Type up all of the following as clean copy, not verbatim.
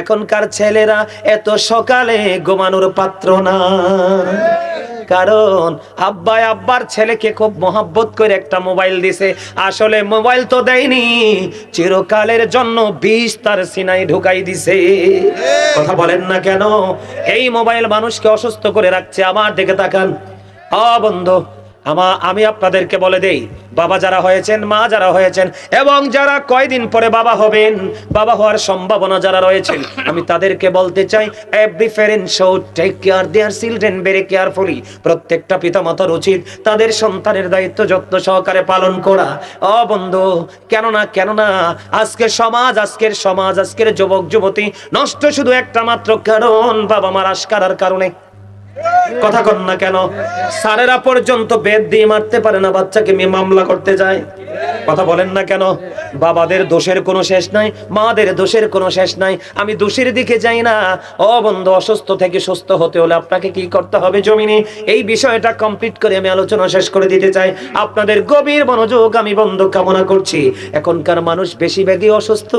এখনকার ছেলেরা এত সকালে ঘুমানোর পাত্র না, কারণ আব্বার ছেলেকে খুব মহব্বত করে একটা মোবাইল দিছে। আসলে মোবাইল তো দেয়নি, চিরকালের জন্য বিষ তার সিনায় ঢুকাই দিছে। কথা বলেন না কেন? এই মোবাইল মানুষকে অসুস্থ করে রাখছে। আমার দিকে তাকান বন্ধু, আমি আপনাদেরকে বলে দেই, বাবা যারা হয়েছেন, মা যারা হয়েছেন, এবং যারা কয়দিন পরে বাবা হবেন, বাবা হওয়ার সম্ভাবনা যারা রয়েছেন, আমি তাদেরকে বলতে চাই, every parent should take care their children very carefully. প্রত্যেকটা পিতামাতার উচিত তাদের সন্তানের দায়িত্ব যত্ন সহকারে পালন করা। বন্ধু, কেননা আজকের সমাজ, আজকের যুবক যুবতী নষ্ট শুধু একটা মাত্র কারণ, বাবা মার আশকারার কারণে। কথা কন না কেন? স্যারেরা পর্যন্ত বেদ দিয়ে মারতে পারে না, বাচ্চাকে মামলা করতে যায়। কথা বলেন না কেন? বাবাদের দোষের কোনো শেষ নাই, মাদের দোষের কোনো শেষ নাই। আমি দোষের দিকে যাই না। বন্ধু, অসুস্থ থেকে সুস্থ হতে হলে আপনাকে কি করতে হবে জমিনে, এই বিষয়টা কমপ্লিট করে আমি আলোচনা শেষ করে দিতে চাই। আপনাদের গভীর মনোযোগ আমি বন্ধু কামনা করছি। এখনকার মানুষ বেশিরভাগই অসুস্থ,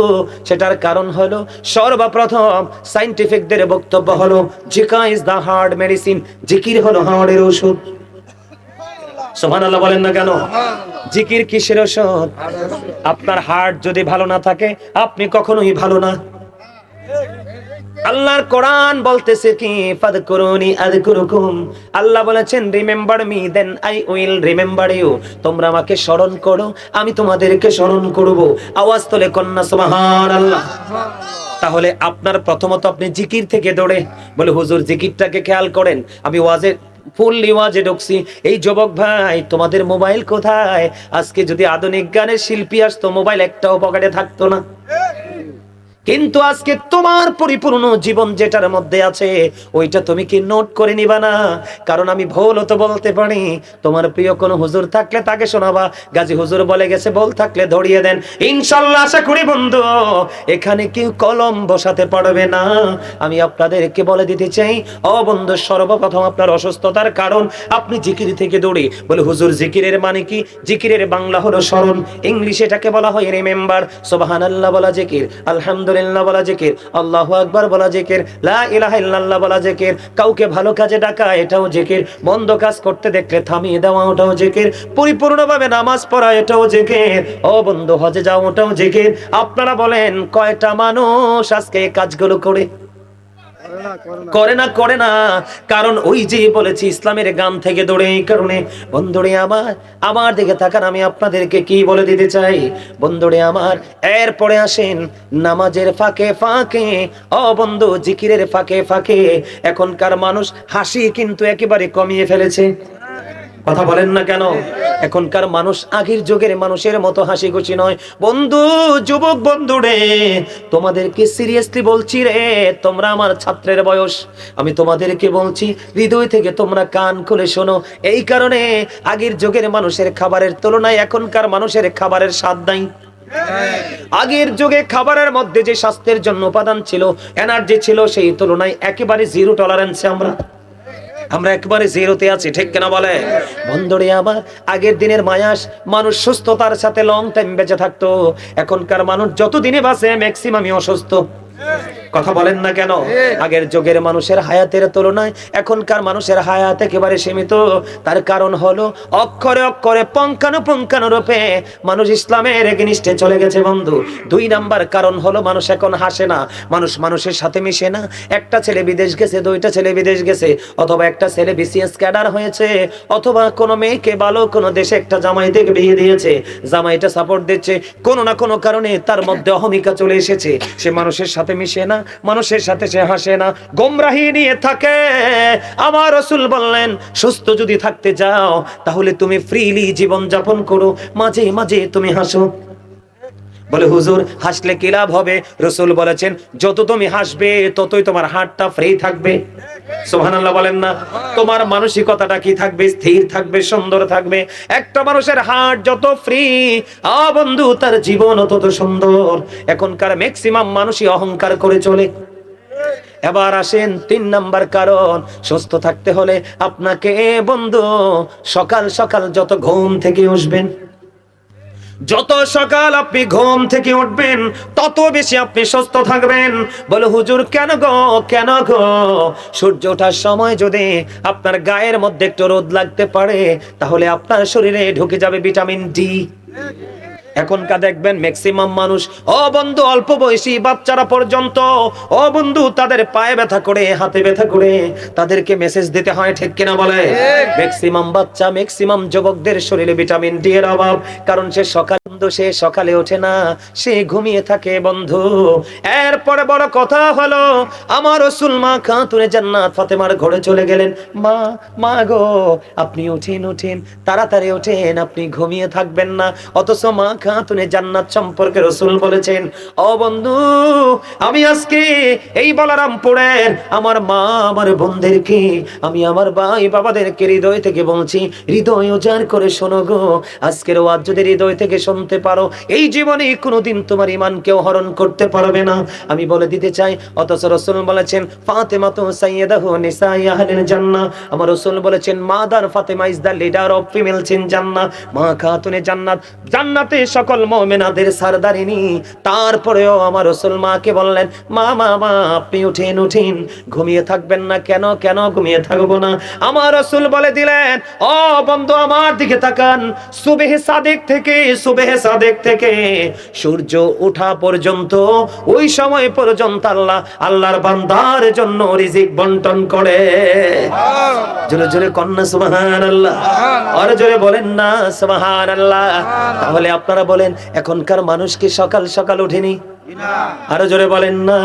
সেটার কারণ হলো, সর্বপ্রথম সায়েন্টিফিকদের বক্তব্য হলো, জিকা ইজ দা হার্ট মেডিসিন, জিকির হলো হার্টের ওষুধ। সুবহানাল্লাহ বলেন না কেন? জিকির কিসের ওষুধ? আপনার হার্ট যদি ভালো না থাকে, আপনি কখনোই ভালো না। আল্লাহর কোরআন বলতেছে কি, ফাদকুরুনি আযকুরুকুম। আল্লাহ বলেছেন, remember me then I will remember you. তোমরা আমাকে স্মরণ করো, আমি তোমাদেরকে স্মরণ করব। আওয়াজ তোলে কন্যা সুবহানাল্লাহ। তাহলে আপনার প্রথমত আপনি জিকির থেকে দৌড়ে বলে, হুজুর জিকিরটাকে খেয়াল করেন, আমি ফুললি ওয়াজে ঢুকছি। এই যুবক ভাই, তোমাদের মোবাইল কোথায়? আজকে যদি আধুনিক গানের শিল্পী আসতো, মোবাইল একটাও পকেটে থাকতো না। কিন্তু আজকে তোমার পরিপূর্ণ জীবন যেটার মধ্যে আছে, ওইটা তুমি কি নোট করে নিবা না? কারণ আমি ভুল তো বলতে পারি। তোমার প্রিয় কোন হুজুর থাকলে তাকে শোনাবা, গাজী হুজুর বলে গেছে, বল থাকলে ধরিয়ে দেন। ইনশাআল্লাহ আশা করি বন্ধু, এখানে কেউ কলম বসাতে পারবে না। আমি আপনাদেরকে বলে দিতে চাই, বন্ধু, সর্বপ্রথম আপনার অসুস্থতার কারণ, আপনি জিকির থেকে দৌড়ে বলে, হুজুর জিকিরের মানে কি? জিকিরের বাংলা হলো স্মরণ, ইংলিশে এটাকে বলা হয় রিমেম্বার। সুবহানাল্লাহ বলা জিকির, আলহামদুলিল্লাহ বলা জিকির, আল্লাহু আকবার বলা জিকির, লা ইলাহা ইল্লাল্লাহ বলা জিকির। কাউকে ভালো কাজে ডাকা, এটাও জিকির। মন্দ কাজ করতে দেখলে থামিয়ে দেওয়া, ওটাও জিকির। পরিপূর্ণভাবে নামাজ পড়া, এটাও জিকির। বন্ধু, হজে যাও, ওটাও জিকির। আপনারা বলেন, কয়টা মানুষ আজকে এই কাজগুলো করে না? কারণ ওই যে বলেছি, ইসলামের গান থেকে দৌড়ে। এই কারণে বন্ধুরে আমার দিকে তাকান, আমি আপনাদেরকে কি বলে দিতে চাই বন্ধুরে আমার। এরপরে আসেন নামাজের ফাঁকে ফাঁকে, বন্ধু, জিকিরের ফাঁকে ফাঁকে এখনকার মানুষ হাসি কিন্তু একেবারে কমিয়ে ফেলেছে। কথা বলেন না কেন? এখনকার মানুষ আগের যুগের মানুষের মতো হাসি খুশি নয়। বন্ধু, যুবক বন্ধু রে, তোমাদেরকে সিরিয়াসলি বলছি রে, তোমরা আমার ছাত্রের বয়স, আমি তোমাদেরকে বলছি, হৃদয় থেকে তোমরা কান খুলে শোনো। এই কারণে আগের যুগের মানুষের খাবারের তুলনায় এখনকার মানুষের খাবারের স্বাদ নাই। আগের যুগে খাবারের মধ্যে যে স্বাস্থ্যের জন্য উপাদান ছিল, এনার্জি ছিল, সেই তুলনায় একেবারে জিরো টলারেন্সে আমরা একেবারে জিরোতে আছি, ঠিক কিনা বলে? বন্ধুরে আমার, আগের দিনের মায়াস, মানুষ সুস্থতার সাথে লং টাইম বেঁচে থাকতো। এখনকার মানুষ যত দিনে বাঁচে ম্যাক্সিমামই অসুস্থ। কথা বলেন না কেন? আগের যুগের মানুষের হায়াতের তুলনায় এখনকার মানুষের হায়াত একেবারে সীমিত। তার কারণ হলো, অক্ষরে অক্ষরে পুঙ্খানু রূপে মানুষ ইসলামের এগেইনস্টে চলে গেছে বন্ধু। 2 নাম্বার কারণ হলো, মানুষ এখন হাসে না, মানুষ মানুষের সাথে মিশে না। একটা ছেলে বিদেশ গেছে, 2টা ছেলে বিদেশ গেছে, অথবা একটা ছেলে বিসিএস ক্যাডার হয়েছে, অথবা কোনো মেয়েকে ভালো কোনো দেশে একটা জামাই থেকে বিয়ে দিয়েছে, জামাইটা সাপোর্ট দিচ্ছে, কোনো না কোনো কারণে তার মধ্যে অহমিকা চলে এসেছে। সে মানুষের সাথে মিশে না, মানুষের সাথে সে হাসে না, গোমরাহি নিয়ে থাকে। আমার রাসূল বললেন, সুস্থ যদি থাকতে যাও, তাহলে তুমি ফ্রিলি জীবন যাপন করো, মাঝে মাঝে তুমি হাসো। বলে, হুজুর হাসলে কি লাভ হবে? রাসূল বলেছেন, যত তুমি হাসবে ততই তোমার হার্টটা ফ্রি থাকবে। সুবহানাল্লাহ বলেন না? তোমার মানসিকতাটা কি থাকবে? স্থির থাকবে, সুন্দর থাকবে। একটা মানুষের হার্ট যত ফ্রি, বন্ধু, তার জীবন তত সুন্দর। এখনকার ম্যাক্সিমাম মানুষই অহংকার করে চলে। এবার আসেন 3 নাম্বার কারণ, সুস্থ থাকতে হলে আপনাকে বন্ধু সকাল সকাল যত ঘুম থেকে উঠবেন, যত সকাল আপনি ঘুম থেকে উঠবেন তত বেশি আপনি সুস্থ থাকবেন। বলে হুজুর কেন গো, কেন গো? সূর্য ওঠার সময় যদি আপনার গায়ের মধ্যে একটু রোদ লাগতে পারে তাহলে আপনার শরীরে ঢুকে যাবে ভিটামিন ডি। এখনকার দেখবেন ম্যাক্সিমাম মানুষ, ও বন্ধু অল্প বয়সী বাচ্চারা পর্যন্ত, ও বন্ধু তাদের পায়ে ব্যথা করে, হাতে ব্যথা করে তাদেরকে মেসেজ দিতে হয়, ঠিক কিনা বলে? ম্যাক্সিমাম বাচ্চা, ম্যাক্সিমাম যুবকদের শরীরে ভিটামিন ডি এর অভাব। কারণ সে সকালে ওঠে না, সে ঘুমিয়ে থাকে বন্ধু। এরপরে বড় কথা হলো, আমার রাসূল মা খাতুনে জান্নাত ফাতেমার ঘরে চলে গেলেন। মা, মা গো আপনি উঠেন, তাড়াতাড়ি ওঠেন, আপনি ঘুমিয়ে থাকবেন না। অথচ মা খাতুনে জান্নাত সম্পর্কে রাসূল বলেছেন, ও বন্ধু আমি আজকে এই বলরামপুরের আমার মা আমার বোনদেরকে, আমি আমার ভাই বাবাদেরকে হৃদয় থেকে বলছি, হৃদয় উজাড় করে শোনো গো, আজকের ওয়াজ যদি হৃদয় থেকে শুনতে পারো, এই জীবনে কোনোদিন তোমার ঈমান কেউ হরণ করতে পারবে না, আমি বলে দিতে চাই। অথচ রাসূল বলেছেন, ফাতেমা তো সাইয়্যিদাতু নিসাই আহলিল জান্নাহ, আমার রাসূল বলেছেন mother Fatema is the leader of females in জান্নাহ, মা খাতুনে জান্নাত, জান্নাতে সকল মুমিনাদের সরদারিনী। তারপরেও আমার রাসূল মাকে বললেন, মা মা মা আপনি উঠেন, ঘুমিয়ে থাকবেন না। কেন ঘুমিয়ে থাকবো না? আমার রাসূল বলে দিলেন, ও বন্ধু আমার দিকে তাকান, সুবহে সাদেক থেকে সূর্য ওঠা পর্যন্ত, ওই সময় পর্যন্ত আল্লাহর বান্দার জন্য রিজিক বন্টন করে। জোরে জোরে কন্যা সুবহানাল্লাহ, আর জোরে বলেন না সুবহানাল্লাহ। তাহলে আপনারা বলেন, এখনকার মানুষ কি সকাল সকাল উঠেনি? আরো জোরে বলেন না।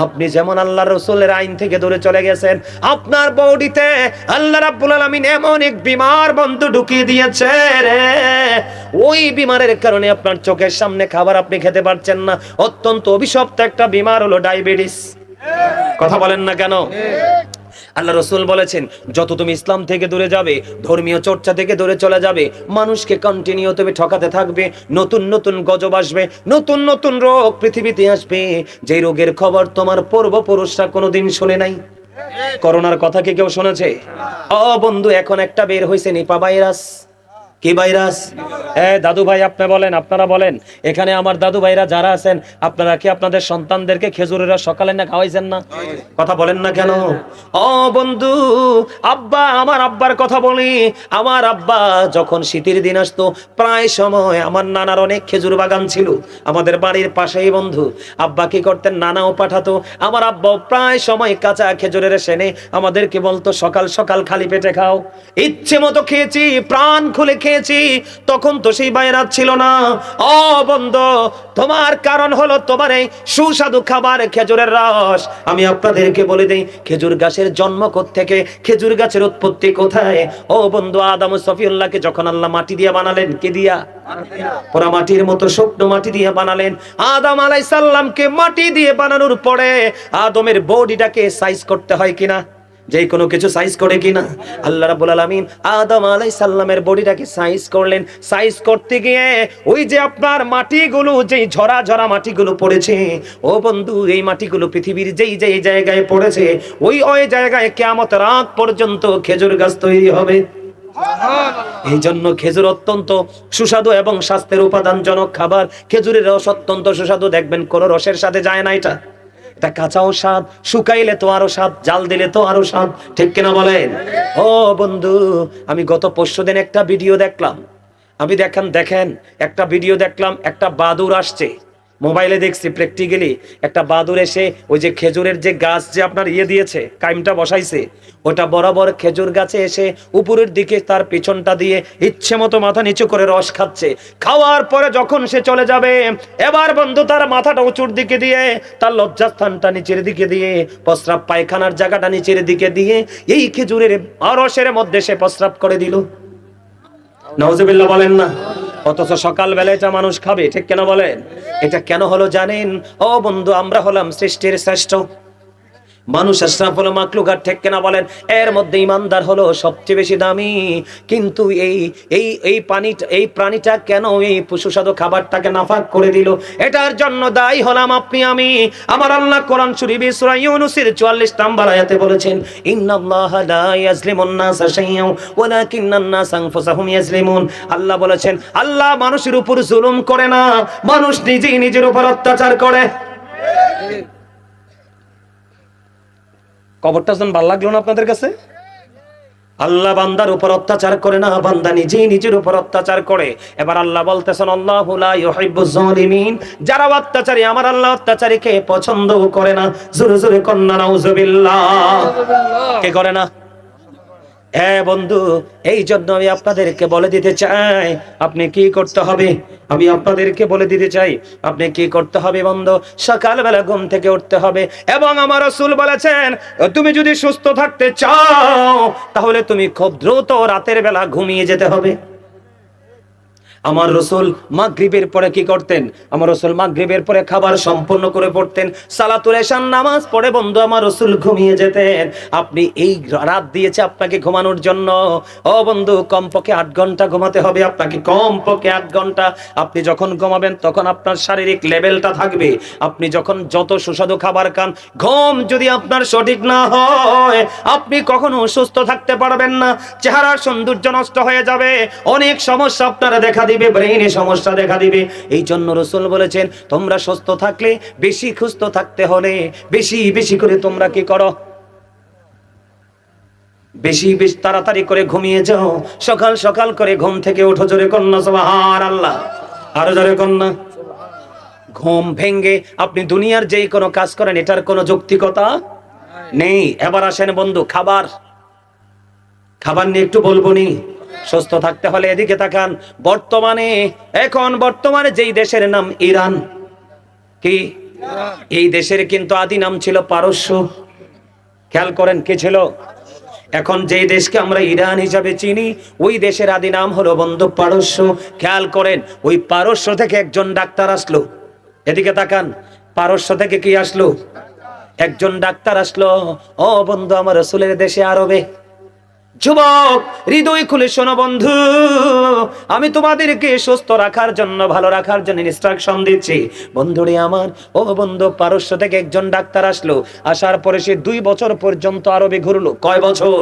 আপনি যেমন আল্লাহর রাসূলের আইন থেকে দূরে চলে গেছেন, আপনার বডিতে আল্লাহ রাব্বুল আলামিন এমন এক বিমার বন্ধু ঢুকিয়ে দিয়েছে রে, ওই বিমারের কারণে আপনার চোখের সামনে খাবার আপনি খেতে পারছেন না। অত্যন্ত অভিশপ্ত একটা বিমার হলো ডায়াবেটিস। কথা বলেন না কেন? আল্লাহ রাসূল বলেছেন, যত তুমি ইসলাম থেকে দূরে যাবে, ধর্মীয় চর্চা থেকে দূরে চলে যাবে, মানুষকে কন্টিনিউ তুমি ঠকাতে থাকবে, নতুন নতুন গজব আসবে, নতুন নতুন রোগ পৃথিবীতে আসবে, যে রোগের খবর তোমার পূর্বপুরুষরা কোনোদিন শুনে নাই। করোনার কথা কি কেউ শুনেছে? ও বন্ধু এখন একটা বের হয়েছে নিপা ভাইরাস। কি ভাইরাস? দাদু ভাই আপনি বলেন, আপনারা বলেন, এখানে আমার দাদু ভাইরা যারা আছেন, আপনারা কি আপনাদের সন্তানদেরকে খেজুরের রস সকালে না খাওয়াইছেন না? কথা বলেন না কেন? ও বন্ধু, আব্বা, আমার আব্বার কথা বলি। আমার আব্বা যখন শীতের দিন আসতো, প্রায় সময় আমার নানার অনেক খেজুর বাগান ছিল আমাদের বাড়ির পাশেই বন্ধু। আব্বা কি করতেন, নানাও পাঠাতো, আমার আব্বাও প্রায় সময় কাঁচা খেজুরের সেনে আমাদেরকে বলতো, সকাল সকাল খালি পেটে খাও। ইচ্ছে মতো খেয়েছি, প্রাণ খুলে খেয়েছি। তখন তো সেই ভাইরাস ছিল না। ও বন্ধু, তোমার কারণ হলো তোমার এই সুস্বাদু খাবার খেজুরের রস। আমি আপনাদেরকে বলে দেই, খেজুর গাছের জন্ম কোত্থেকে, খেজুর গাছের উৎপত্তি কোথায়? ও বন্ধু, আদম ও সফিউল্লাহকে যখন আল্লাহ মাটি দিয়ে বানালেন, কি দিয়া? পোড়া মাটির মতো শুকনো মাটি দিয়ে বানালেন। আদম আলাইহিস সালামকে মাটি দিয়ে বানানোর পরে আদমের বডিটাকে সাইজ করতে হয় কিনা? যে কোনো কিছু সাইজ করে কিনা? আল্লাহ রাব্বুল আলামিন আদম আলাইহিস সালামের বডিটাকে সাইজ করলেন। সাইজ করতে গিয়ে ওই যে আপনার মাটিগুলো, যেই ঝরা ঝরা মাটিগুলো পড়েছে, ও বন্ধু এই মাটিগুলো পৃথিবীর যেই জায়গায় পড়েছে, ওই জায়গায় কিয়ামতের আগ পর্যন্ত খেজুর গাছ তৈরি হবে। এই জন্য খেজুর অত্যন্ত সুস্বাদু এবং স্বাস্থ্যের উপাদানজনক খাবার। খেজুরের রস অত্যন্ত সুস্বাদু, দেখবেন কোন রসের সাথে যায় না এটা। এটা কাঁচাও স্বাদ, শুকাইলে তো আরো স্বাদ, জাল দিলে তো আরো স্বাদ, ঠিক কিনা বলেন? ও বন্ধু, আমি গত পরশুদিন একটা ভিডিও দেখলাম। আমি দেখেন একটা ভিডিও দেখলাম, একটা বাদুড় আসছে, মোবাইলে দেখছি, প্র্যাকটিক্যালি একটা বাদুড় এসে ওই যে খেজুরের যে গাছ যে আপনার দিয়েছে, কাইমটা বসাইছে, ওটা বরাবর খেজুর গাছে এসে উপরের দিকে তার পিছনটা দিয়ে ইচ্ছে মতো মাথা নিচু করে রস খাচ্ছে। খাওয়ার পরে যখন সে চলে যাবে, এবার বন্ধু তার মাথাটা উঁচুর দিকে দিয়ে, তার লজ্জাস্থানটা নিচের দিকে দিয়ে, প্রস্রাব পায়খানার জায়গাটা নিচের দিকে দিয়ে এই খেজুরের রসের মধ্যে সে প্রস্রাব করে দিল। নাউজুবিল্লাহ বলেন না? অথচ সকালবেলা এটা মানুষ খাবে, ঠিক কেন বলেন? এটা কেন হলো জানেন? ও বন্ধু, আমরা হলাম সৃষ্টির শ্রেষ্ঠ। মানুষ আশরাফুল মাখলুকাত, ঠিক কিনা বলেন? এর মধ্যে ইমানদার হলো সবচেয়ে বেশি দামি। কিন্তু এই প্রাণীটা কেন এই সুস্বাদু খাবারটাকে নাফাক করে দিল? এটার জন্য দায়ী হলাম আপনি আমি। আমার আল্লাহ কোরআন শরীফে সূরা ইউনূসের 44 নম্বর আয়াতে বলেছেন, ইন্নাল্লাহা লা ইয়াজলিমুন নাসা শাইয়্যান ওয়ালাকিন্নান নাসা আনফুসাহুম ইয়াজলিমুন। আল্লাহ বলেছেন, আল্লাহ মানুষের উপর জুলুম করে না, মানুষ নিজেই নিজের উপর অত্যাচার করে। কবরটা যেন ভালো লাগলো না আপনাদের কাছে? আল্লাহ বান্দার উপর অত্যাচার করে না, বান্দা নিজেই নিজের উপর অত্যাচার করে। এবার আল্লাহ বলতেছেন, আল্লাহু লা ইউহিব্বুজ জালিমিন, যারা অত্যাচারী আমার আল্লাহ অত্যাচারীকে পছন্দ করে না। জোরে জোরে কন্না নাউজুবিল্লাহ। কে করে না? হ্যাঁ বন্ধু, এই জন্য আমি আপনাদেরকে বলে দিতে চাই আপনি কি করতে হবে। আমি আপনাদেরকে বলে দিতে চাই আপনি কি করতে হবে বন্ধু। সকালবেলা ঘুম থেকে উঠতে হবে, এবং আমার রাসূল বলেছেন তুমি যদি সুস্থ থাকতে চাও তাহলে তুমি খুব দ্রুত রাতের বেলা ঘুমিয়ে যেতে হবে। আমার রাসূল মাগরিবের পরে কি করতেন? আমার রাসূল মাগরিবের পরে খাবার সম্পূর্ণ করে পড়তেন, সালাতুল ইশার নামাজ পড়ে বন্ধু আমার রাসূল ঘুমিয়ে যেতেন। আপনি এই রাত দিয়েছে আপনাকে ঘুমানোর জন্য, ও বন্ধু কমপক্ষে 8 ঘন্টা ঘুমাতে হবে আপনাকে, কমপক্ষে 8 ঘন্টা। আপনি যখন ঘুমাবেন তখন আপনার শারীরিক লেভেলটা থাকবে। আপনি যখন যত সুস্বাদু খাবার খান, ঘুম যদি আপনার সঠিক না হয় আপনি কখনো সুস্থ থাকতে পারবেন না। চেহারার সৌন্দর্য নষ্ট হয়ে যাবে, অনেক সমস্যা আপনারা দেখা দিবে, ব্রেইনে সমস্যা দেখা দিবে। এই জন্য রাসূল বলেছেন তোমরা সুস্থ থাকলে, বেশি সুস্থ থাকতে হলে বেশি বেশি করে তোমরা কি করো? বেশি বেশি তাড়াতাড়ি করে ঘুমিয়ে যাও, সকাল সকাল করে ঘুম থেকে ওঠো। জোরে কন্না সুবহানাল্লাহ, আরো জোরে কন্না। ঘুম ভেঙ্গে আপনি দুনিয়ার যে কোনো কাজ করেন এটার কোনো যৌক্তিকতা নেই। এবার আসেন বন্ধু, খাবার নিয়ে একটু বলবো নি। সুস্থ থাকতে হলে এদিকে তাকান। বর্তমানে যেই দেশের নাম ইরান, কি এই দেশের কিন্তু আদি নাম ছিল পারস্য। খেয়াল করেন কি ছিল? এখন যেই দেশকে আমরা ইরান হিসাবে চিনি ওই দেশের আদি নাম হলো বন্ধু পারস্য। খেয়াল করেন, ওই পারস্য থেকে একজন ডাক্তার আসলো। এদিকে তাকান, পারস্য থেকে কি আসলো? একজন ডাক্তার আসলো। ও বন্ধু আমার রাসূলের দেশে আরবে। যুবক হৃদয় খুলে শোনো বন্ধু, আমি তোমাদেরকে সুস্থ রাখার জন্য, ভালো রাখার জন্য ইনস্ট্রাকশন দিচ্ছি। বন্ধুরে আমার, ও বন্ধু পারস্য থেকে একজন ডাক্তার আসলো। আসার পরে সে 2 বছর পর্যন্ত আরবে ঘুরলো। কয় বছর?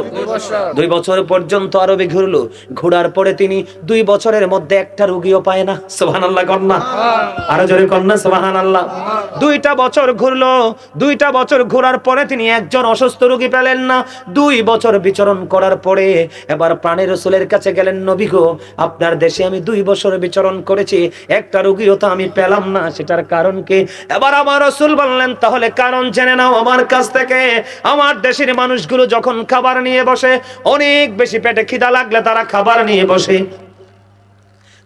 2 বছর পর্যন্ত আরবে ঘুরলো। ঘোরার পরে তিনি 2 বছরের মধ্যে একটা রোগীও পায় না। সুবহানাল্লাহ কন্না, আরো জোরে কন্না সুবহানাল্লাহ। 2টা বছর ঘুরলো। 2টা বছর ঘোরার পরে তিনি একজন অসুস্থ রোগী পেলেন না। 2 বছর বিচরণ করার পরে এবার প্রাণের রাসূলের কাছে গেলেন, নবী গো আপনার দেশে আমি 2 বছর বিচরণ করেছি, একটা রোগীও তো আমি পেলাম না, সেটার কারণ কি? এবার আমার রাসূল বললেন তাহলে কারণ জেনে নাও আমার কাছ থেকে। আমার দেশের মানুষগুলো যখন খাবার নিয়ে বসে, অনেক বেশি পেটে খিদা লাগলে তারা খাবার নিয়ে বসে।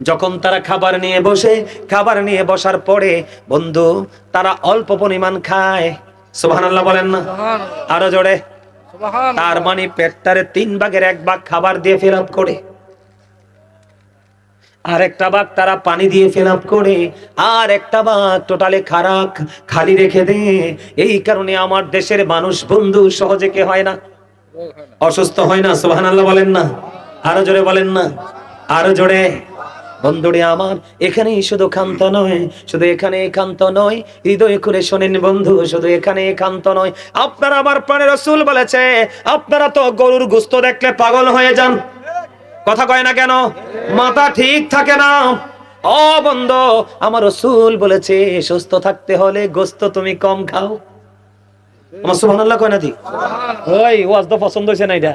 যখন তারা খাবার নিয়ে বসার পরে বন্ধু তারা অল্প পরিমাণ খায়। সুবহানাল্লাহ বলেন না, আরো জোরে। তার মানে পেটটারে 3 ভাগের 1 ভাগ খাবার দিয়ে ফিল আপ করে, আর একটা ভাগ তারা পানি দিয়ে ফিল আপ করে, আর একটা ভাগ টোটালি খালি রেখে দেয়। এই কারণে আমার দেশের মানুষ বন্ধু সহজে কে হয় না, অসুস্থ হয় না। সুবহানাল্লাহ বলেন না, আরো জোরে বলেন না, আরো জোরে। বন্ধুরে আমার, এখানেই শুধু ক্ষান্ত নয়, হৃদয় খুলে শোনেন বন্ধু, শুধু এখানে ক্ষান্ত নয়। আপনারা আমার প্রাণের রাসূল বলেছে আপনারা তো গরুর গোশত দেখলে পাগল হয়ে যান, কথা কয় না কেন? মাথা ঠিক থাকে না। ও বন্ধু আমার রাসূল বলেছে সুস্থ থাকতে হলে গোশত তুমি কম খাও। আমার সুবহানাল্লাহ কয় না দি? ওই ওয়াজ তো পছন্দ হইছে না এটা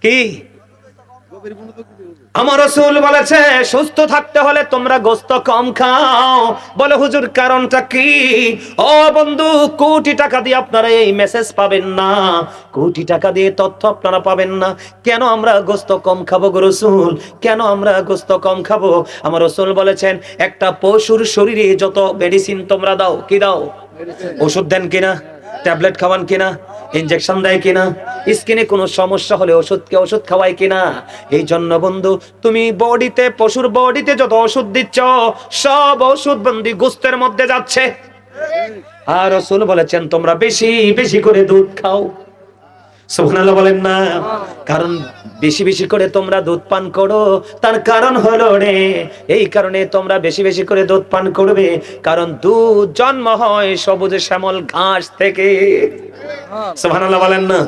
কি? আমার রাসূল বলেছে সুস্থ থাকতে হলে তোমরা গোশত কম খাও। বলে হুজুর কারণটা কি? ও বন্ধু কোটি টাকা দিয়ে আপনারা এই মেসেজ পাবেন না, কোটি টাকা দিয়ে তথ্য আপনারা পাবেন না। কেন আমরা গোশত কম খাবো গো রাসূল? কেন আমরা গোশত কম খাবো? আমার রাসূল বলেছেন একটা পশুর শরীরে যত মেডিসিন তোমরা দাও, কি দাও? ওষুধ দেন কিনা? ট্যাবলেট খাওয়ান কিনা? ইনজেকশন দেয় কিনা? স্কিনে কোনো সমস্যা হলে ওষুধ খাওয়ায় কিনা? এই জন্য বন্ধু তুমি পশুর বডিতে যত ওষুধ দিচ্ছ সব ওষুধ বন্দি গোশতের মধ্যে যাচ্ছে। আর রাসূল বলেছেন তোমরা বেশি বেশি করে দুধ খাও। সুবহানাল্লাহ বলেন না। কারণ বেশি বেশি করে তোমরা দুধ পান করো, তার কারণ হলো রে, এই কারণে তোমরা বেশি বেশি করে দুধ পান করবে, কারণ দুধ জন্ম হয় সবুজ শ্যামল ঘাস থেকে। সুবহানাল্লাহ বলেন না।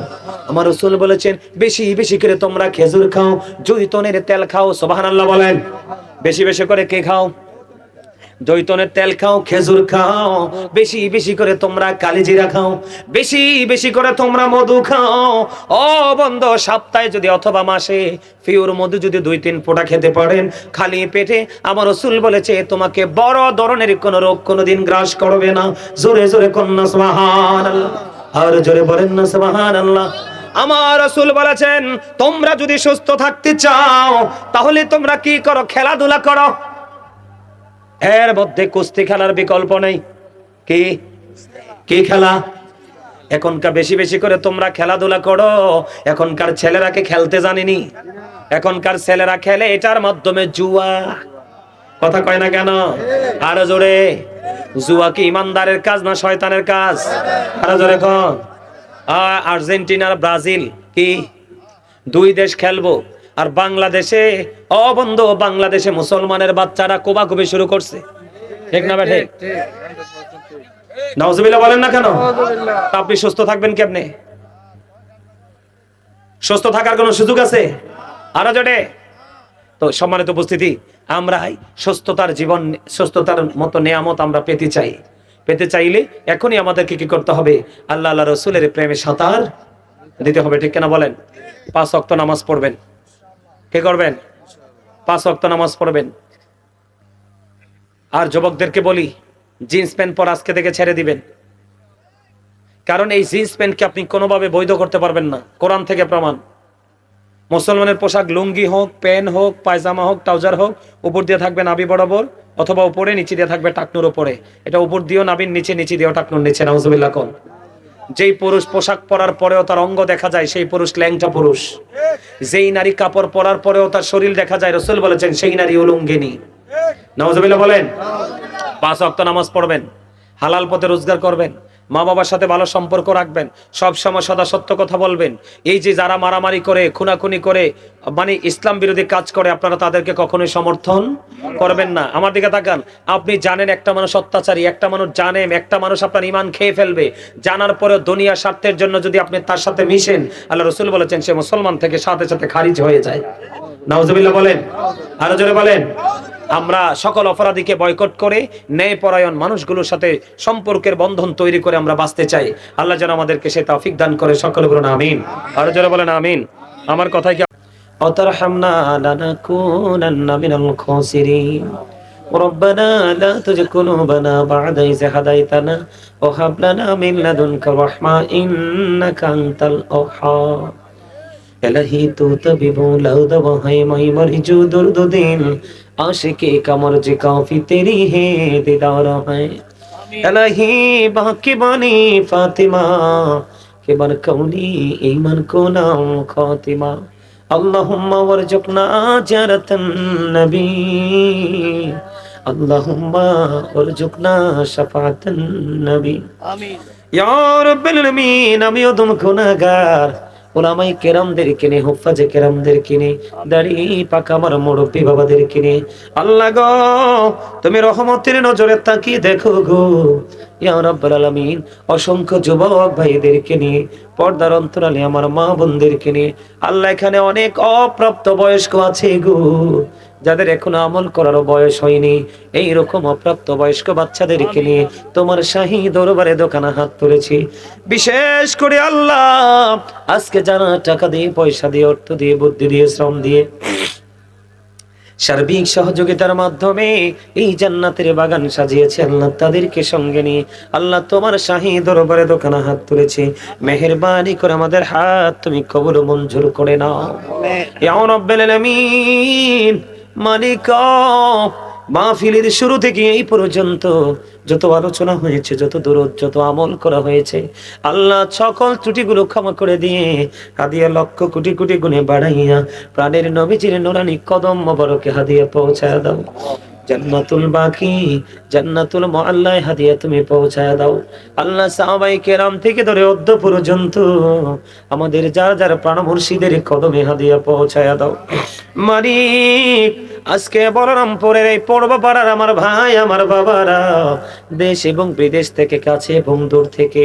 আমার রাসূল বলেছেন বেশি বেশি করে তোমরা খেজুর খাও, জৈতুনের তেল খাও। সুবহানাল্লাহ বলেন। বেশি বেশি করে কে খাও? জৈতুনের তেল খাও, খেজুর খাও, বেশি বেশি করে তোমরা কালিজিরা খাও, বেশি বেশি করে তোমরা মধু খাও। ও বন্ধু, সপ্তাহে যদি অথবা মাসে পিওর মধু যদি 2-3 ফোঁটা খেতে পারেন খালি পেটে, আমার রাসূল বলেছে তোমাকে বড় ধরনের কোন রোগ কোনোদিন গ্রাস করবে না। জোরে জোরে কন্যা সুবহানাল্লাহ, আর জোরে বলেন না সুবহানাল্লাহ। আমার রাসূল বলেছেন তোমরা যদি সুস্থ থাকতে চাও তাহলে তোমরা কি করো? খেলাধুলা করো। এর মধ্যে কুস্তি খেলার বিকল্প নেই। কি কি খেলা? এখনকার বেশি বেশি করে তোমরা খেলাধুলা করো। এখনকার ছেলেরাকে খেলতে জানেনি, এখনকার ছেলেরা খেলে এটার মাধ্যমে জুয়া। কথা কয় না কেন? আরো জোরে। জুয়া কি ইমানদারের কাজ না শয়তানের কাজ? আরো জোরে কন। আর্জেন্টিনা আর ব্রাজিল কি 2 দেশ খেলবো, আর বাংলাদেশে বন্ধু বাংলাদেশে মুসলমানের বাচ্চারা কোবাকুবি শুরু করছে। ঠিক না বেঠে? নাউজুবিল্লাহ বলেন না কেন? আপনি সুস্থ থাকবেন কেমনে? সুস্থ থাকার কোন সুযোগ আছে? আরো জোরে। তো সম্মানিত উপস্থিতি, আমরা সুস্থতার জীবন, সুস্থতার মতো নিয়ামত আমরা পেতে চাই। পেতে চাইলে এখনই আমাদেরকে কি করতে হবে? আল্লাহ আল্লাহ রাসূলের প্রেমে সাঁতার দিতে হবে। ঠিক কিনা বলেন? 5 ওয়াক্ত নামাজ পড়বেন। কে করবেন? 5 ওয়াক্ত নামাজ পড়বেন। আর যুবকদেরকে বলি জিন্স প্যান্ট পরা আজকে থেকে ছেড়ে দিবেন, কারণ এই জিন্স প্যান্টকে আপনি কোনোভাবে বৈধ করতে পারবেন না। কোরআন থেকে প্রমাণ। মুসলমানের পোশাক লুঙ্গি হোক, প্যান্ট হোক, পায়জামা হোক, ট্রাউজার হোক, উপর দিয়ে থাকবে নাভি বরাবর, অথবা উপরে নিচে দিয়ে থাকবে টাকনুর উপরে। এটা উপর দিয়েও নাভির নিচে, নিচে দিয়েও টাকনুর নিচে। নাউজুবিল্লাহ কোন। যেই পুরুষ পোশাক পরার পরেও তার অঙ্গ দেখা যায় সেই পুরুষ ল্যাংটা পুরুষ। যেই নারী কাপড় পরার পরেও তার শরীর দেখা যায়, রাসূল বলেছেন সেই নারী উলঙ্গিনী। নাউজুবিল্লাহ বলেন। 5 ওয়াক্ত নামাজ পড়বেন, হালাল পথে রোজগার করবেন, মা বাবার সাথে ভালো সম্পর্ক রাখবেন, সব সময় সদা সত্য কথা বলবেন। এই যে যারা মারামারি করে, খুনাখুনি করে, মানে ইসলাম বিরোধী কাজ করে, আপনারা তাদেরকে কখনোই সমর্থন করবেন না। আমার দিকে তাকান। আপনি জানেন একটা মানুষ অত্যাচারী, একটা মানুষ জানেন একটা মানুষ আপনার ঈমান খেয়ে ফেলবে, জানার পরেও দুনিয়া স্বার্থের জন্য যদি আপনি তার সাথে মিশেন, আল্লাহ রাসূল বলেছেন সে মুসলমান থেকে সাথে সাথে খারিজ হয়ে যায়। নাউজুবিল্লাহ বলেন। আরো জোরে বলেন। আমরা সকল অপরাধীকে বয়কট করে ন্যায়পরায়ণ মানুষগুলোর সাথে সম্পর্কের বন্ধন তৈরি করে আমরা বাঁচতে চাই। আল্লাহ যেন আমাদেরকে সেই তৌফিক দান করে। সকলে বলুন আমিন। আরো জোরে বলেন আমিন। আমার কথাই কি অতরহামনা লানাকুনান্না মিনাল খাসিরিন ربنا لا تزغ قلوبنا بعد إذ هديتنا وهب لنا من لدنك رحمة إنك أنت الوهاب الہی تو طبیب لود وہی مئی مری جو درد دل عاشقی کا مرج کافی تیری ہے دیدار ہے الہی باقی بانی فاطمہ کہ بر کونی ایمان کو نام خاتمہ اللہم ورزقنا زیارت النبی اللہم ورزقنا شفاعت النبی آمین یا رب العالمین আমি অদম গুনাহগার উলামায়ে কেরামদেরকে নিয়ে, হুফাজে কেরামদেরকে নিয়ে, দাড়ি পাকা আমার মুরব্বি বাবাদেরকে নিয়ে আল্লাহ গো তুমি রহমতের নজরে তাকিয়ে দেখো গো ইয়া রাব্বুল আলামিন। অসংখ্য যুবক ভাইদেরকে নিয়ে, পর্দার অন্তরালে আমার মা বোনদেরকে নিয়ে আল্লাহ, এখানে অনেক অপ্রাপ্ত বয়স্ক আছে গো, যাদের এখনো আমল করার বয়স হয়নি। এই রকম অপ্রাপ্ত বয়স্ক বাচ্চাদেরকে নিয়ে তোমার শাহী দরবারে দোকানে হাত তুলেছি। বিশেষ করে আল্লাহ আজকে যারা টাকা দিয়ে, পয়সা দিয়ে, অর্থ দিয়ে, বুদ্ধি দিয়ে, শ্রম দিয়ে, সার্বিক সহযোগিতার মাধ্যমে এই জান্নাতের বাগান সাজিয়েছে আল্লাহ, তাদেরকে সঙ্গে নিয়ে আল্লাহ তোমার শাহী দরবারে দোকানে হাত তুলেছি। মেহেরবানি করে আমাদের হাত তুমি কবুল মঞ্জুর করে নাও ইয়া রাব্বুল আলামিন। মালিক মাহফিলের শুরু থেকে এই পর্যন্ত যত আলোচনা হয়েছে, যত দরুদ, যত আমল করা হয়েছে আল্লাহ সকল ত্রুটিগুলো ক্ষমা করে দিয়ে হাদিয়া লক্ষ কোটি কোটি গুণে বাড়াইয়া প্রাণের নবীজির নুরানি কদম মোবারকে হাদিয়া পৌঁছায় দাও। জান্নাতুল বাকি, জান্নাতুল মুআল্লায় হাদিয়া তুমি পৌঁছায় দাও। আল্লাহ সাহাবায়ে কেরাম থেকে ধরে অদ্য পর্যন্ত আমাদের যার যার প্রাণ মুর্শিদের কদমে হাদিয়া পৌঁছায় দাও মালিক। আজকে বলরামপুরের এই পূর্বপাড়ার আমার ভাই আমার বাবারা দেশ এবং বিদেশ থেকে কাছে এবং দূর থেকে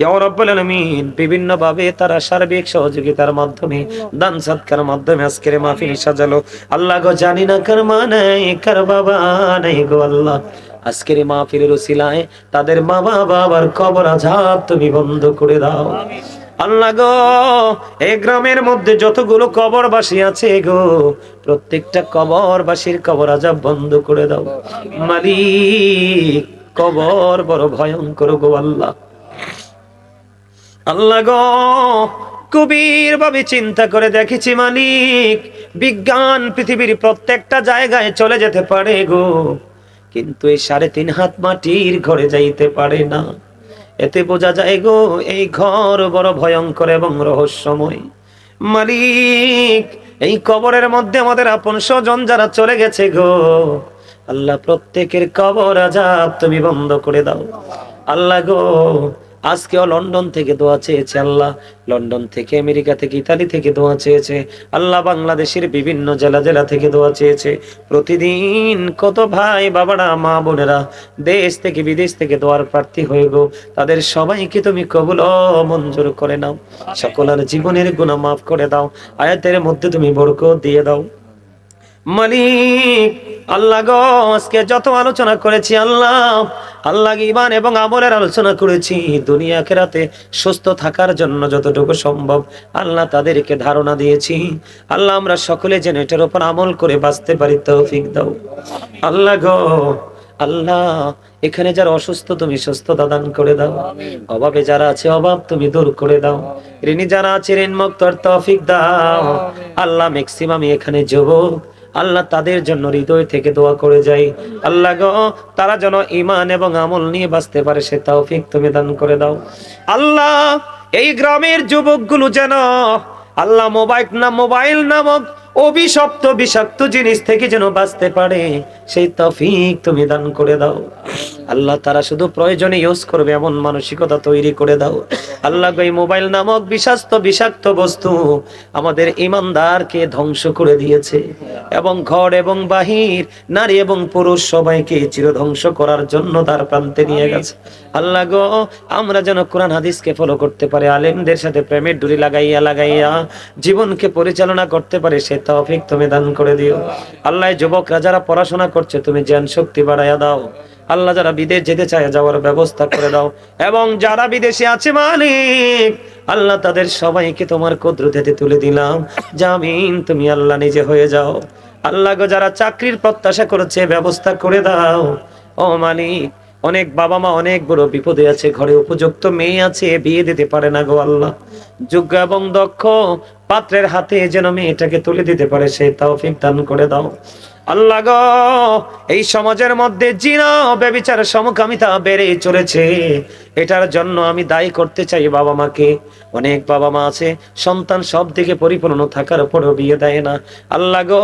ইয়া রাব্বুল আলামিন বিভিন্ন ভাবে তারা সার্বিক সহযোগিতার মাধ্যমে দান সদকার মাধ্যমে আজকের মাহফিল সাজালো। আল্লাহ গো জানি না কার মা নাই কার বাবা নাই গো আল্লাহ, আজকের এই মাহফিলের উসিলায় তাদের মা বাবার কবর আযাব তুমি বন্ধ করে দাও। আল্লাহ গো এই গ্রামের মধ্যে যতগুলো কবরবাসী আছে গো প্রত্যেকটা কবরবাসীর কবর আযাব বন্ধ করে দাও মালিক। কবর বড় ভয়ঙ্কর গো আল্লাহ। আল্লাহ গো গভীর ভাবে চিন্তা করে দেখেছি মালিক, বিজ্ঞান পৃথিবীর প্রত্যেকটা জায়গায় চলে যেতে পারে গো, কিন্তু এই 3.5 হাত মাটির ঘরে যাইতে পারে না। এতে বোঝা যায় গো এই ঘর বড় ভয়ঙ্কর এবং রহস্যময় মালিক। এই কবরের মধ্যে আমাদের আপন স্বজন যারা চলে গেছে গো আল্লাহ প্রত্যেকের কবর আযাব তুমি বন্ধ করে দাও। আল্লাহ গো আজকেও লন্ডন থেকে দোয়া চেয়েছে আল্লাহ, লন্ডন থেকে আমেরিকা থেকে ইতালি থেকে দোয়া চেয়েছে আল্লাহ, বাংলাদেশের বিভিন্ন জেলা থেকে দোয়া চেয়েছে। প্রতিদিন কত ভাই বাবারা মা বোনেরা দেশ থেকে বিদেশ থেকে দোয়ার প্রার্থী হয়ে গো, তাদের সবাইকে তুমি কবুল ও মঞ্জুর করে নাও। সকলের জীবনের গুনাহ মাফ করে দাও, আয়াতের মধ্যে তুমি বরকত দিয়ে দাও মালিক। আল্লাহ গো আজকে যত আলোচনা করেছি আল্লাহ, আল্লাহ ঈমান এবং আমলের আলোচনা করেছি, দুনিয়া আখিরাতে সুস্থ থাকার জন্য যতটুকু সম্ভব আল্লাহ তাদেরকে ধারণা দিয়েছি আল্লাহ, আমরা সকলে যেন এটার উপর আমল করে বাঁচতে পারি তৌফিক দাও আল্লাহ গো। আল্লাহ এখানে যারা অসুস্থ তুমি সুস্থতা দান করে দাও, অভাবে যারা আছে অভাব তুমি দূর করে দাও, ঋণী যারা আছে ঋণ মুক্তর তৌফিক দাও আল্লাহ। ম্যাক্সিমাম এখানে যুবক আল্লাহ তাদের জন্য হৃদয় থেকে দোয়া করে যাই আল্লাহ গো, তারা যেন ঈমান এবং আমল নিয়ে বাঁচতে পারে সে তৌফিক তুমি দান করে দাও আল্লাহ। এই গ্রামের যুবকগুলো যেন আল্লাহ মোবাইল নামক অভিশপ্ত বিষাক্ত জিনিস থেকে যেন বাঁচতে পারে সেই তৌফিক তুমি দান করে দাও আল্লাহ। তারা শুধু প্রয়োজনে ইউজ করবে এমন মানসিকতা তৈরি করে দাও আল্লাহ গো। এই মোবাইল নামক বিষাক্ত বস্তু আমাদের ঈমানদারকে ধ্বংস করে দিয়েছে এবং ঘর এবং বাহির নারী এবং পুরুষ সবাইকে চিরধ্বংস করার জন্য তার প্রান্তে নিয়ে গেছে আল্লাহ গো। আমরা যেন কোরআন হাদিসকে ফলো করতে পারে, আলেমদের সাথে প্রেমের ডুরি লাগাইয়া জীবনকে পরিচালনা করতে পারে সে তৌফিক তুমি দান করে দিও আল্লাহ। যুবকরা যারা পড়াশোনা করছে তুমি জ্ঞান শক্তি বাড়াইয়া দাও আল্লাহ, যারা বিদেশ যেতে চায় যাওয়ার ব্যবস্থা করে দাও এবং যারা বিদেশে আছে মালিক আল্লাহ তাদের সবাইকে তোমার কুদরতে তুলে দিলাম, জামিন তুমি আল্লাহ নিজে হয়ে যাও আল্লাহ গো। যারা চাকরির প্রত্যাশা করেছে ব্যবস্থা করে দাও ও মালিক। অনেক বাবা মা অনেক বড় বিপদে আছে, ঘরে উপযুক্ত মেয়ে আছে বিয়ে দিতে পারে না গো আল্লাহ, যোগ্য এবং দক্ষ পাত্রের হাতে যেন মেয়েটাকে তুলে দিতে পারে সেই তৌফিক দান করে দাও আল্লাহ গো। এই সমাজের মধ্যে জিনা ব্যভিচার সমকামিতা বেড়ে চলেছে, এটার জন্য আমি দায়ী করতে চাই বাবা মাকে। অনেক বাবা মা আছে সন্তান সব দিকে পরিপূর্ণ থাকার পরেও বিয়ে দেয় না আল্লাহ গো,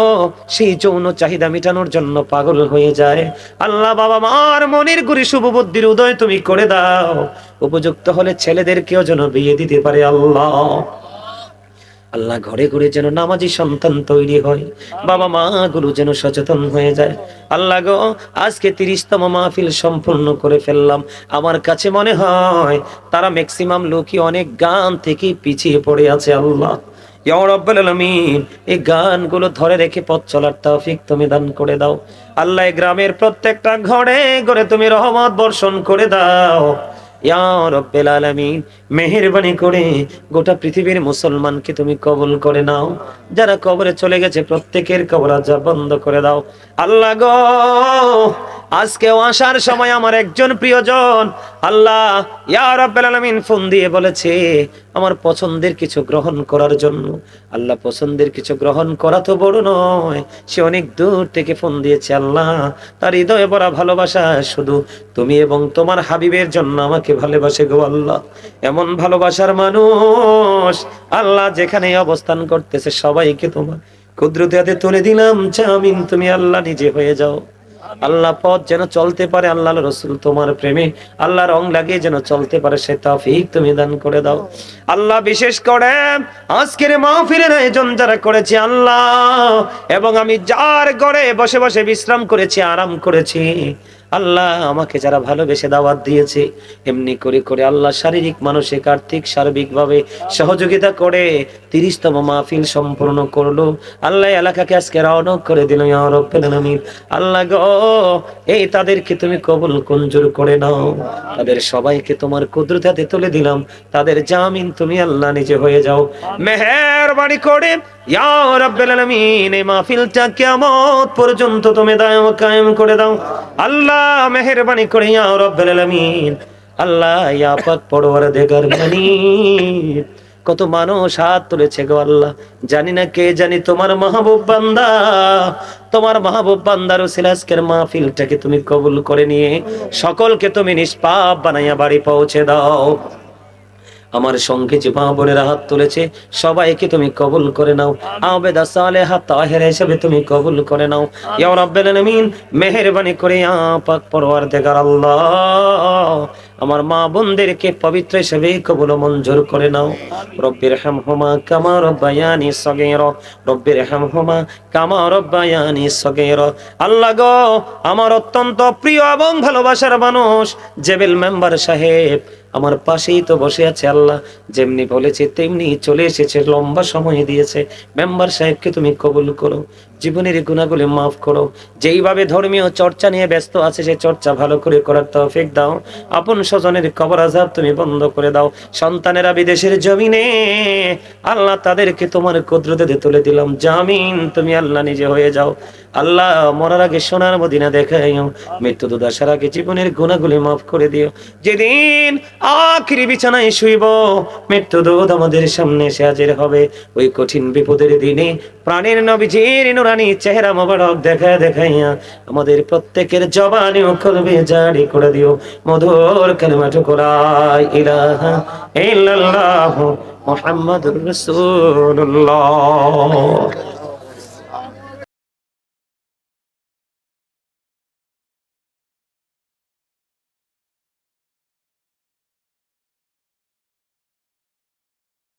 সেই যৌন চাহিদা মেটানোর জন্য পাগল হয়ে যায় আল্লাহ। বাবা মার মনের গুরি শুভ বুদ্ধির উদয় তুমি করে দাও, উপযুক্ত হলে ছেলেদেরকেও যেন বিয়ে দিতে পারে আল্লাহ। আল্লাহ ঘরে ঘরে যেন নামাজি সন্তান তৈরি হয়, বাবা মা গুলো যেন সচেতন হয়ে যায় আল্লাহ গো। আজকে 30তম মাহফিল সম্পূর্ণ করে ফেললাম, আমার কাছে মনে হয় তারা ম্যাক্সিমাম লোকই অনেক গান থেকে পিছিয়ে পড়ে আছে আল্লাহ। ইয়া রাব্বুল আলামিন এই গানগুলো ধরে রেখে পথ চলার তৌফিক তুমি দান করে দাও আল্লাহ। গ্রামের প্রত্যেকটা ঘরে ঘরে তুমি রহমত বর্ষণ করে দাও ইয়া রাব্বুল আলামিন। মেহেরবানি করে গোটা পৃথিবীর মুসলমানকে তুমি কবুল করে নাও, যারা কবরে চলে গেছে প্রত্যেকের কবর আযাব বন্ধ করে দাও আল্লাহ গো। আজকে আসার সময় আমার একজন প্রিয়জন আল্লাহ ইয়া রাব্বুল আলামিন ফোন দিয়ে বলেছে আমার পছন্দের কিছু গ্রহণ করার জন্য আল্লাহ। পছন্দের কিছু গ্রহণ করা তো বড় নয়, সে অনেক দূর থেকে ফোন দিয়েছে আল্লাহ। তার হৃদয়ে ভরা ভালোবাসা শুধু তুমি এবং তোমার হাবিবের জন্য আমাকে ভালোবাসে গো আল্লাহ। এমন ভালোবাসার মানুষ আল্লাহ যেখানে অবস্থান করতেছে সবাইকে তোমার কুদরতে হাতে তুলে দিলাম, জামিন তুমি আল্লাহ নিজে হয়ে যাও আল্লাহ পথ যেন চলতে পারে আল্লাহর রাসূল তোমার প্রেমে, আল্লাহ রং লাগিয়ে যেন চলতে পারে সে তৌফিক তুমি দান করে দাও আল্লাহ। বিশেষ করে আজকের মাহফিলের আয়োজন যারা করেছে আল্লাহ, এবং আমি যার ঘরে বসে বসে বিশ্রাম করেছি, আরাম করেছি আল্লাহ, আমাকে যারা ভালোবেসে দাওয়াত দিয়েছে এমনি করে করে আল্লাহ শারীরিক মানসিক আর্থিক সার্বিকভাবে সহযোগিতা করে 30তম মাহফিল সম্পূর্ণ করলো আল্লাহ, এলাকাকে আজকে রওনক করে দিল ইয়া রাব্বুল আলামিন। আল্লাহ গো, এই তাদেরকে তুমি কবুল মঞ্জুর করে নাও, তাদের সবাইকে তোমার কুদরতে তুলে দিলাম, তাদের জামিন তুমি আল্লাহ নিজে হয়ে যাও মেহেরবানি করে ইয়া রাব্বুল আলামিন। এই মাহফিলটা কিয়ামত পর্যন্ত তুমি দায়ম কায়েম করে দাও আল্লাহ, মেহেরবানি করে ইয়া রাব্বুল আলামিন। আল্লাহ ইয়া পাক পরওয়ারদিগার মানিক, কত মানুষ হাত তুলেছে গো আল্লাহ, জানি না কে জানি তোমার মাহবুব বান্দা, তোমার মাহবুব বান্দার ওসিলা আজকের মাহফিলটাকে তুমি কবুল করে নিয়ে সকলকে তুমি নিষ্পাপ বানাইয়া বাড়ি পৌঁছে দাও। আমার সঙ্গে যে মা বোনেরা হাত তুলেছে সবাইকে তুমি কবুল করে নাও, আবেদা সালেহা তাহেরা হিসেবে তুমি কবুল করে নাও ইয়া রাব্বুল আলামিন। মেহেরবানি করে ইয়া পাক পরওয়ারদিগার আল্লাহ, আমার মা বোনদেরকে পবিত্র হিসেবে কবুল মঞ্জুর করে নাও। রব্বির হামহুমা কামা রব্বায়ানি সগীরা, রব্বির হামহুমা কামা রব্বায়ানি সগীরা। আল্লাহ গো, আমার অত্যন্ত প্রিয় এবং ভালোবাসার মানুষ জেবেল মেম্বার সাহেব আমার পাশেই তো বসে আছে আল্লাহ, যেমনি বলেছে তেমনি চলে এসেছে, লম্বা সময় দিয়েছে। মেম্বার সাহেবকে তুমি কবুল করো, জীবনের গুনাহগুলো মাফ করো, যেইভাবে ধর্মীয় চর্চা নিয়ে ব্যস্ত আছে সেই চর্চা ভালো করে করার তৌফিক দাও। আপন স্বজনের কবর আযাব তুমি বন্ধ করে দাও। সন্তানেরা বিদেশের জমিনে আল্লাহ, তাদেরকে তোমার কুদরতে তুলে দিলাম, জামিন তুমি আল্লাহ নিজে হয়ে যাও আল্লাহ। মরার আগে সোনার মদিনা দেখাইও, মৃত্যু দুদাসার আগে জীবনের গুনাহগুলো মাফ করে দিও। যেদিন আখিরি বিছানায় শুইব, মৃত্যু দূত আমাদের সামনে এসে হাজির হবে, ওই কঠিন বিপদের দিনে প্রাণের নবীজির নুরানি চেহারা মোবারক দেখাইয়া আমাদের প্রত্যেকের জবানে ও কলবে জারি করে দিও মধুর কালিমাটুকু লা ইলাহা ইল্লাল্লাহু মুহাম্মাদুর রাসূলুল্লাহ।